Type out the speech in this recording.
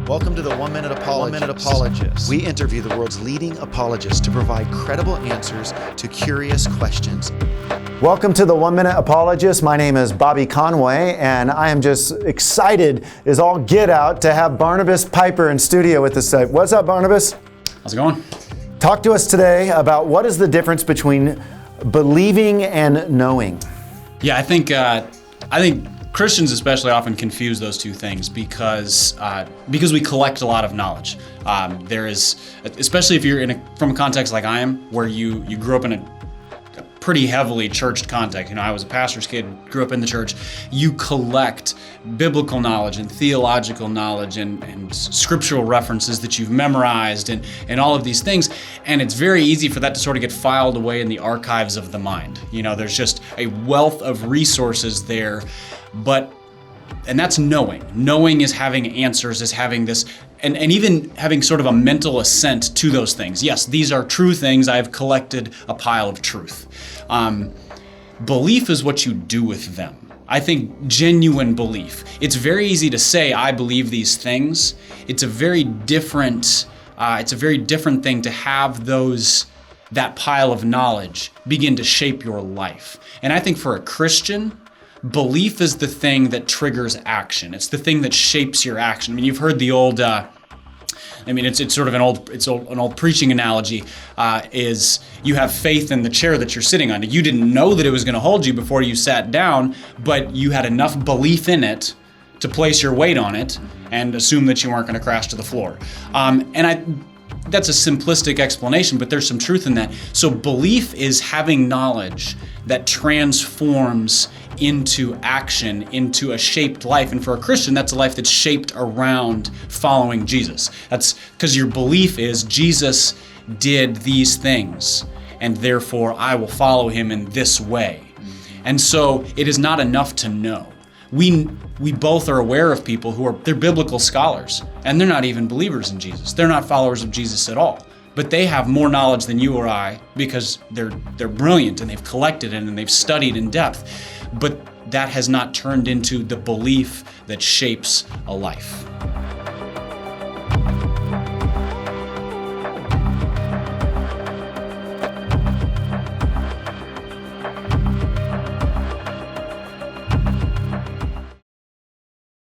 Welcome to the 1 Minute Apologist. We interview the world's leading apologists to provide credible answers to curious questions. Welcome to the 1 Minute Apologist. My name is Bobby Conway, and I am just excited as all get out to have Barnabas Piper in studio with us. What's up, Barnabas? How's it going? Talk to us today about what is the difference between believing and knowing. Yeah, I think Christians especially often confuse those two things because we collect a lot of knowledge. There is, especially if you're from a context like I am, where you grew up in a pretty heavily churched context. You know, I was a pastor's kid, grew up in the church. You collect biblical knowledge and theological knowledge and scriptural references that you've memorized and all of these things. And it's very easy for that to sort of get filed away in the archives of the mind. You know, there's just a wealth of resources there. And that's knowing. Knowing is having answers, is having this, and even having sort of a mental assent to those things. Yes, these are true things. I've collected a pile of truth. Belief is what you do with them. I think genuine belief. It's very easy to say, I believe these things. It's a very different thing to have that pile of knowledge begin to shape your life. And I think for a Christian, belief is the thing that triggers action. It's the thing that shapes your action. I mean, you've heard the old, it's sort of an old preaching analogy, is you have faith in the chair that you're sitting on. You didn't know that it was going to hold you before you sat down, but you had enough belief in it to place your weight on it and assume that you weren't going to crash to the floor. That's a simplistic explanation, but there's some truth in that. So belief is having knowledge that transforms into action, into a shaped life. And for a Christian, that's a life that's shaped around following Jesus. That's because your belief is Jesus did these things, and therefore I will follow him in this way. And so it is not enough to know. We both are aware of people they're biblical scholars, and they're not even believers in Jesus. They're not followers of Jesus at all. But they have more knowledge than you or I because they're brilliant and they've collected it and they've studied in depth. But that has not turned into the belief that shapes a life.